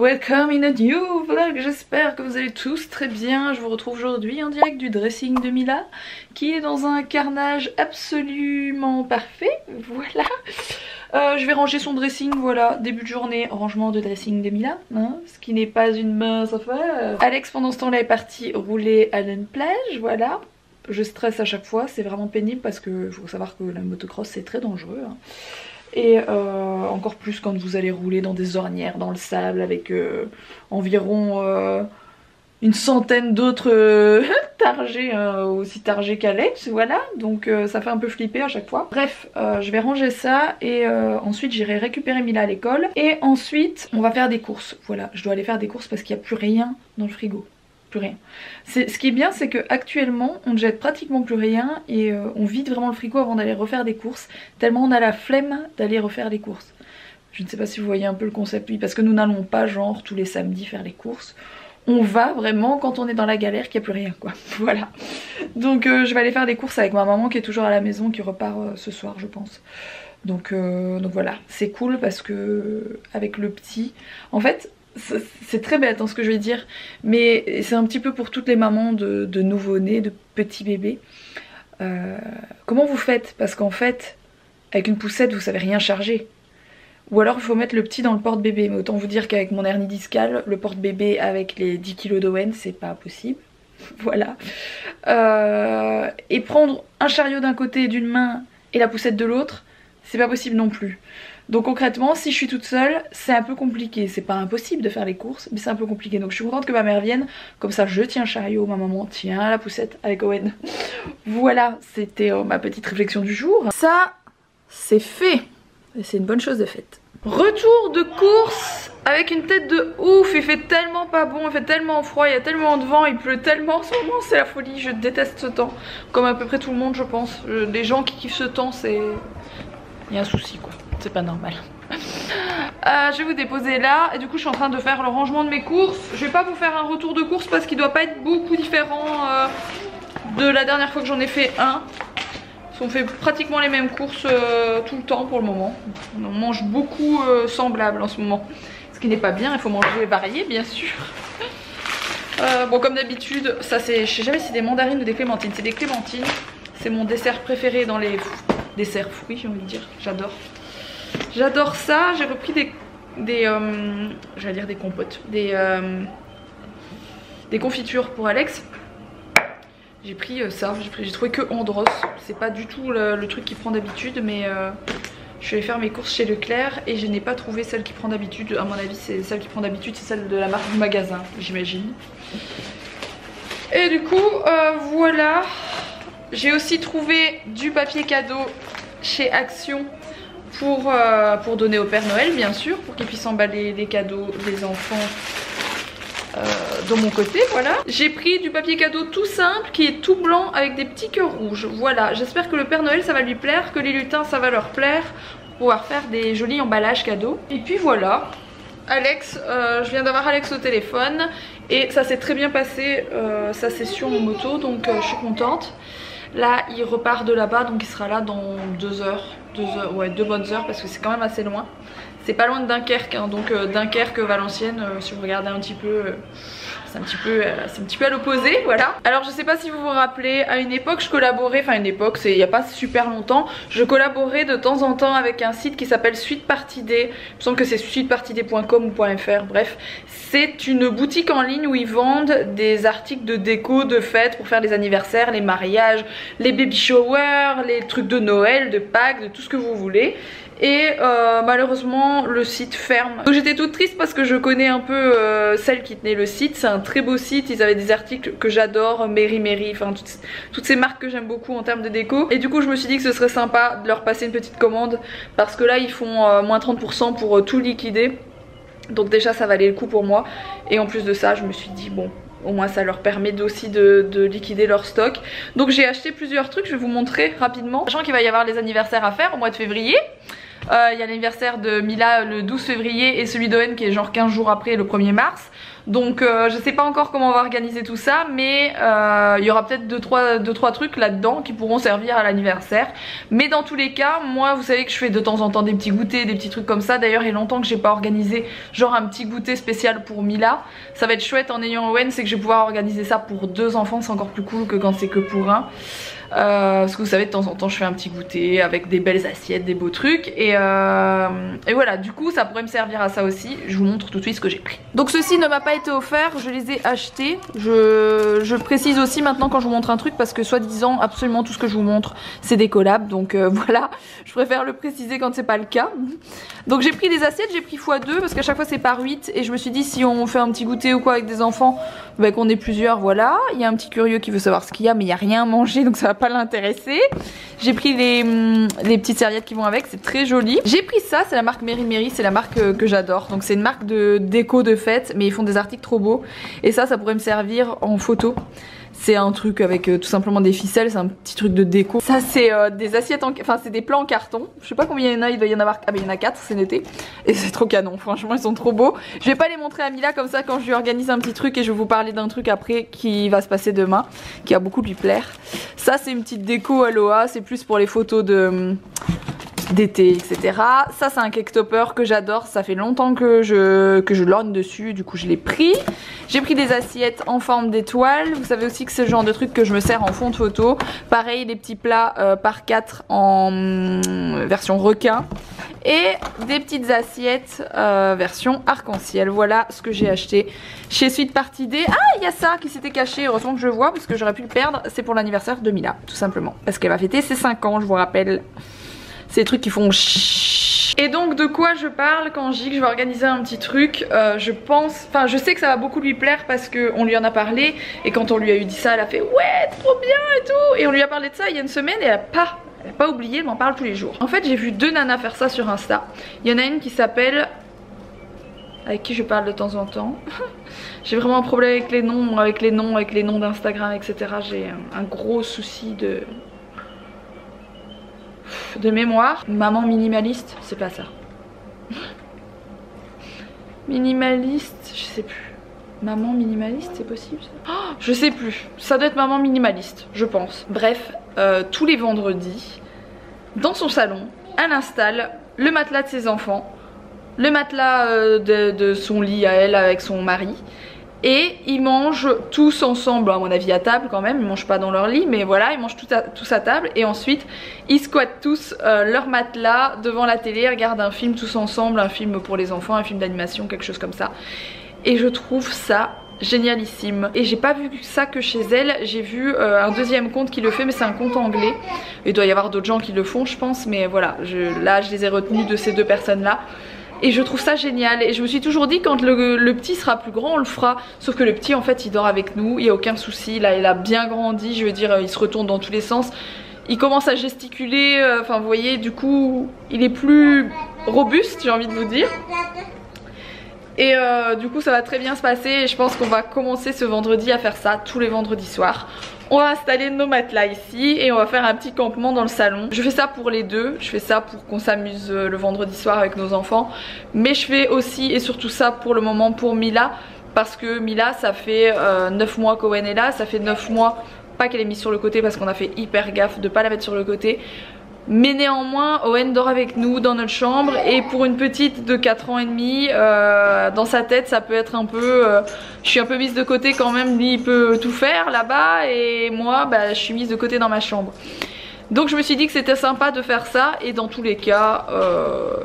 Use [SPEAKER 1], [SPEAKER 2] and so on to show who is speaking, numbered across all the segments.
[SPEAKER 1] welcome in a new vlog. J'espère que vous allez tous très bien. Je vous retrouve aujourd'hui en direct du dressing de Mila qui est dans un carnage absolument parfait. Voilà. Je vais ranger son dressing, voilà, début de journée, rangement de dressing de Mila, hein, ce qui n'est pas une mince affaire. Alex pendant ce temps-là est parti rouler à une plage, voilà. Je stresse à chaque fois, c'est vraiment pénible parce que faut savoir que la motocross c'est très dangereux. Hein. Et encore plus quand vous allez rouler dans des ornières, dans le sable avec environ une centaine d'autres targés, aussi targés qu'Alex, voilà. Donc ça fait un peu flipper à chaque fois. Bref, je vais ranger ça et ensuite j'irai récupérer Mila à l'école. Et ensuite on va faire des courses, voilà. Je dois aller faire des courses parce qu'il n'y a plus rien dans le frigo. Plus rien. Ce qui est bien, c'est que actuellement on ne jette pratiquement plus rien et on vide vraiment le frigo avant d'aller refaire des courses, tellement on a la flemme d'aller refaire les courses. Je ne sais pas si vous voyez un peu le concept, oui, parce que nous n'allons pas genre tous les samedis faire les courses. On va vraiment quand on est dans la galère qu'il n'y a plus rien, quoi. Voilà. Donc je vais aller faire des courses avec ma maman qui est toujours à la maison, qui repart ce soir je pense. Donc voilà, c'est cool parce que avec le petit, en fait c'est très bête hein, ce que je vais dire, mais c'est un petit peu pour toutes les mamans de nouveau-nés, de petits bébés. Comment vous faites? Parce qu'en fait avec une poussette vous savez rien charger. Ou alors il faut mettre le petit dans le porte-bébé. Mais autant vous dire qu'avec mon hernie discale, le porte-bébé avec les 10 kg d'Owen c'est pas possible. Voilà. Et prendre un chariot d'un côté d'une main et la poussette de l'autre, c'est pas possible non plus. Donc concrètement si je suis toute seule c'est un peu compliqué. C'est pas impossible de faire les courses mais c'est un peu compliqué. Donc je suis contente que ma mère vienne. Comme ça je tiens le chariot, ma maman tient la poussette avec Owen. Voilà, c'était ma petite réflexion du jour. Ça c'est fait. Et c'est une bonne chose de faite. Retour de course avec une tête de ouf. Il fait tellement pas bon, il fait tellement froid, il y a tellement de vent, il pleut tellement en ce moment, c'est la folie. Je déteste ce temps. Comme à peu près tout le monde je pense. Les gens qui kiffent ce temps c'est... il y a un souci quoi. C'est pas normal. Je vais vous déposer là et du coup je suis en train de faire le rangement de mes courses. Je vais pas vous faire un retour de course parce qu'il doit pas être beaucoup différent de la dernière fois que j'en ai fait un. On fait pratiquement les mêmes courses tout le temps pour le moment. On mange beaucoup semblable en ce moment. Ce qui n'est pas bien, il faut manger varié bien sûr. Bon comme d'habitude, ça c'est, je sais jamais si c'est des mandarines ou des clémentines. C'est des clémentines. C'est mon dessert préféré dans les desserts fruits j'ai envie de dire. J'adore. J'adore ça. J'ai repris j'allais dire des compotes. Des confitures pour Alex. J'ai pris ça, j'ai trouvé que Andros. C'est pas du tout le truc qui prend d'habitude, mais je suis allée faire mes courses chez Leclerc et je n'ai pas trouvé celle qui prend d'habitude. À mon avis c'est celle qui prend d'habitude, c'est celle de la marque du magasin j'imagine. Et du coup voilà. J'ai aussi trouvé du papier cadeau chez Action pour donner au Père Noël bien sûr, pour qu'il puisse emballer les cadeaux des enfants de mon côté, voilà. J'ai pris du papier cadeau tout simple qui est tout blanc avec des petits cœurs rouges, voilà. J'espère que le Père Noël ça va lui plaire, que les lutins ça va leur plaire, pour pouvoir faire des jolis emballages cadeaux. Et puis voilà, Alex, je viens d'avoir Alex au téléphone et ça s'est très bien passé sa session en moto, donc je suis contente. Là il repart de là-bas donc il sera là dans 2 heures, ouais 2 bonnes heures parce que c'est quand même assez loin. C'est pas loin de Dunkerque hein, donc Dunkerque, Valenciennes, si vous regardez un petit peu, c'est un petit peu à l'opposé, voilà. Alors je sais pas si vous vous rappelez, à une époque je collaborais, enfin une époque c'est il y a pas super longtemps, je collaborais de temps en temps avec un site qui s'appelle Suite Partie D. Il me semble que c'est suitepartid.com ou .fr, bref. C'est une boutique en ligne où ils vendent des articles de déco, de fêtes pour faire les anniversaires, les mariages, les baby showers, les trucs de Noël, de Pâques, de tout ce que vous voulez. Et malheureusement le site ferme. Donc j'étais toute triste parce que je connais un peu celle qui tenait le site. C'est un très beau site, ils avaient des articles que j'adore, Mary, enfin toutes ces marques que j'aime beaucoup en termes de déco. Et du coup je me suis dit que ce serait sympa de leur passer une petite commande parce que là ils font moins 30% pour tout liquider. Donc déjà ça valait le coup pour moi. Et en plus de ça je me suis dit bon, au moins ça leur permet aussi de liquider leur stock. Donc j'ai acheté plusieurs trucs, je vais vous montrer rapidement. Sachant qu'il va y avoir les anniversaires à faire au mois de février. Il y a l'anniversaire de Mila le 12 février et celui d'Owen qui est genre 15 jours après, le 1er mars. Donc je sais pas encore comment on va organiser tout ça, mais il y aura peut-être 2-3 trucs là-dedans qui pourront servir à l'anniversaire. Mais dans tous les cas, moi vous savez que je fais de temps en temps des petits goûters, des petits trucs comme ça. D'ailleurs il y a longtemps que j'ai pas organisé genre un petit goûter spécial pour Mila. Ça va être chouette en ayant Owen, c'est que je vais pouvoir organiser ça pour 2 enfants, c'est encore plus cool que quand c'est que pour un. Parce que vous savez de temps en temps je fais un petit goûter avec des belles assiettes, des beaux trucs et voilà, du coup ça pourrait me servir à ça aussi. Je vous montre tout de suite ce que j'ai pris. Donc ceci ne m'a pas été offert, je les ai achetés. Je précise aussi maintenant quand je vous montre un truc parce que soi-disant absolument tout ce que je vous montre c'est des collabs, donc voilà, je préfère le préciser quand c'est pas le cas. Donc j'ai pris des assiettes, j'ai pris x2 parce qu'à chaque fois c'est par 8 et je me suis dit si on fait un petit goûter ou quoi avec des enfants, bah, qu'on est plusieurs, voilà. Il y a un petit curieux qui veut savoir ce qu'il y a mais il n'y a rien à manger donc ça va pas l'intéresser. J'ai pris les petites serviettes qui vont avec, c'est très joli. J'ai pris ça, c'est la marque Mary Mary, c'est la marque que j'adore. Donc c'est une marque de déco de fête mais ils font des articles trop beaux. Et ça pourrait me servir en photo. C'est un truc avec tout simplement des ficelles, c'est un petit truc de déco. Ça c'est des assiettes, enfin c'est des plats en carton. Je sais pas combien il y en a, il doit y en avoir, ah mais il y en a 4, c'est noté. Et c'est trop canon, franchement ils sont trop beaux. Je vais pas les montrer à Mila comme ça quand je lui organise un petit truc et je vais vous parler d'un truc après qui va se passer demain, qui va beaucoup lui plaire. Ça c'est une petite déco Aloha, c'est plus pour les photos d'été, etc. Ça c'est un cake topper que j'adore, ça fait longtemps que je lorgne dessus, du coup je l'ai pris. J'ai pris des assiettes en forme d'étoile, vous savez aussi que c'est le genre de truc que je me sers en fond de photo. Pareil, des petits plats par 4 en version requin. Et des petites assiettes version arc-en-ciel. Voilà ce que j'ai acheté chez Sweet Party Day. Ah, il y a ça qui s'était caché, heureusement que je vois parce que j'aurais pu le perdre. C'est pour l'anniversaire de Mila, tout simplement. Parce qu'elle va fêter ses 5 ans, je vous rappelle. C'est des trucs qui font chut. Et donc de quoi je parle quand je dis que je vais organiser un petit truc, je pense, enfin je sais que ça va beaucoup lui plaire parce qu'on lui en a parlé. Et quand on lui a eu dit ça, elle a fait ouais trop bien et tout. Et on lui a parlé de ça il y a une semaine et elle a pas oublié, elle m'en parle tous les jours. En fait j'ai vu 2 nanas faire ça sur Insta. Il y en a une qui s'appelle, avec qui je parle de temps en temps. J'ai vraiment un problème avec les noms d'Instagram, etc. J'ai un gros souci de mémoire. Maman minimaliste, c'est pas ça. Minimaliste, je sais plus. Maman minimaliste, c'est possible ça? Oh, je sais plus, ça doit être maman minimaliste, je pense. Bref, tous les vendredis, dans son salon, elle installe le matelas de ses enfants, le matelas de son lit à elle avec son mari. Et ils mangent tous ensemble, à mon avis à table quand même, ils mangent pas dans leur lit, mais voilà, ils mangent tous à table. Et ensuite, ils squattent tous leur matelas devant la télé, regardent un film tous ensemble, un film pour les enfants, un film d'animation, quelque chose comme ça. Et je trouve ça génialissime. Et j'ai pas vu ça que chez elle, j'ai vu un deuxième compte qui le fait, mais c'est un compte anglais. Il doit y avoir d'autres gens qui le font je pense, mais voilà, là je les ai retenus de ces 2 personnes là. Et je trouve ça génial et je me suis toujours dit quand le petit sera plus grand on le fera. Sauf que le petit en fait il dort avec nous, il n'y a aucun souci, là il a bien grandi, je veux dire il se retourne dans tous les sens. Il commence à gesticuler, enfin vous voyez du coup il est plus robuste j'ai envie de vous dire. Et du coup ça va très bien se passer et je pense qu'on va commencer ce vendredi à faire ça tous les vendredis soirs. On va installer nos matelas ici et on va faire un petit campement dans le salon. Je fais ça pour les 2, je fais ça pour qu'on s'amuse le vendredi soir avec nos enfants. Mais je fais aussi et surtout ça pour le moment pour Mila. Parce que Mila ça fait 9 mois qu'Owen est là, ça fait 9 mois, pas qu'elle est mise sur le côté parce qu'on a fait hyper gaffe de pas la mettre sur le côté. Mais néanmoins Owen dort avec nous dans notre chambre et pour une petite de 4 ans et demi dans sa tête ça peut être un peu je suis un peu mise de côté quand même, lui il peut tout faire là-bas et moi bah, je suis mise de côté dans ma chambre. Donc je me suis dit que c'était sympa de faire ça et dans tous les cas,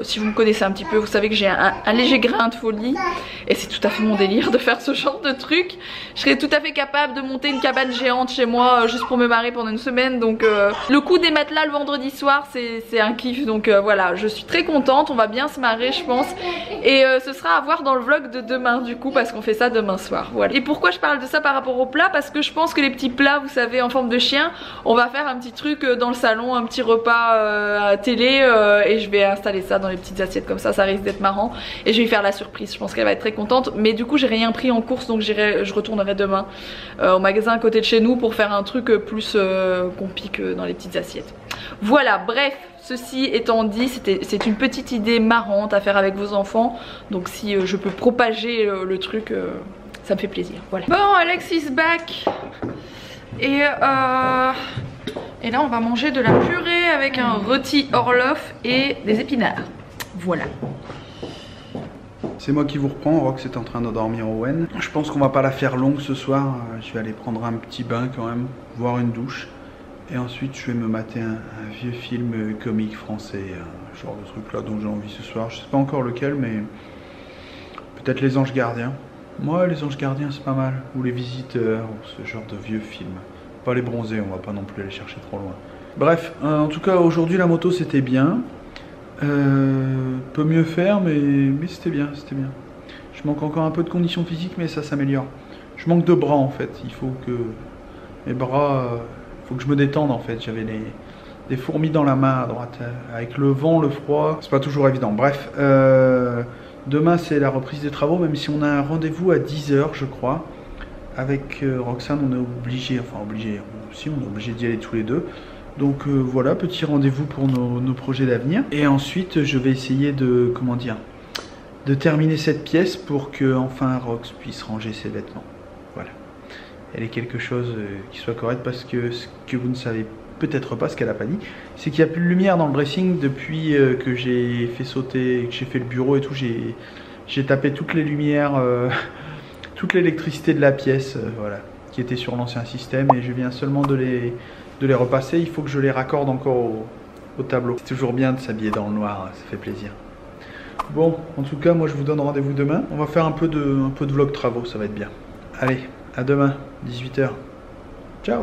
[SPEAKER 1] si vous me connaissez un petit peu, vous savez que j'ai un léger grain de folie et c'est tout à fait mon délire de faire ce genre de truc. Je serais tout à fait capable de monter une cabane géante chez moi juste pour me marrer pendant une semaine. Donc le coup des matelas le vendredi soir c'est un kiff. Donc voilà, je suis très contente, on va bien se marrer je pense. Et ce sera à voir dans le vlog de demain du coup parce qu'on fait ça demain soir. Voilà. Et pourquoi je parle de ça par rapport au plat? Parce que je pense que les petits plats vous savez en forme de chien, on va faire un petit truc dans le salon, un petit repas à télé et je vais installer ça dans les petites assiettes comme ça risque d'être marrant et je vais lui faire la surprise, je pense qu'elle va être très contente. Mais du coup j'ai rien pris en course donc je retournerai demain au magasin à côté de chez nous pour faire un truc plus qu'on pique dans les petites assiettes. Voilà, bref, ceci étant dit, c'est une petite idée marrante à faire avec vos enfants. Donc si je peux propager le truc, ça me fait plaisir. Voilà. Bon, Alex is back. Et là on va manger de la purée avec un rôti Orloff et des épinards. Voilà.
[SPEAKER 2] C'est moi qui vous reprends, Rox est en train de dormir au Wen. Je pense qu'on va pas la faire longue ce soir, je vais aller prendre un petit bain quand même, voire une douche. Et ensuite je vais me mater un vieux film comique français, genre de truc là dont j'ai envie ce soir. Je sais pas encore lequel, mais peut-être Les Anges Gardiens. Moi Les Anges Gardiens c'est pas mal, ou Les Visiteurs, ou ce genre de vieux films. Pas Les Bronzés, on va pas non plus aller chercher trop loin. Bref, en tout cas aujourd'hui la moto c'était bien. Peut mieux faire, mais c'était bien, c'était bien. Je manque encore un peu de conditions physiques, mais ça s'améliore. Je manque de bras en fait, il faut que mes bras, faut que je me détende en fait. J'avais des fourmis dans la main à droite, avec le vent, le froid, c'est pas toujours évident. Bref, demain c'est la reprise des travaux, même si on a un rendez-vous à 10 h je crois. Avec Roxane, on est obligé, si on est obligé d'y aller tous les deux. Donc voilà, petit rendez-vous pour nos projets d'avenir. Et ensuite, je vais essayer de, comment dire, de terminer cette pièce pour que enfin Rox puisse ranger ses vêtements. Voilà. Elle est quelque chose qui soit correct, parce que ce que vous ne savez peut-être pas, ce qu'elle n'a pas dit, c'est qu'il n'y a plus de lumière dans le dressing depuis que j'ai fait sauter, que j'ai fait le bureau et tout. J'ai tapé toutes les lumières, toute l'électricité de la pièce, voilà, qui était sur l'ancien système, et je viens seulement de les repasser. Il faut que je les raccorde encore au tableau. C'est toujours bien de s'habiller dans le noir, ça fait plaisir. Bon, en tout cas, moi je vous donne rendez-vous demain. On va faire un peu de vlog travaux, ça va être bien. Allez, à demain, 18 h. Ciao!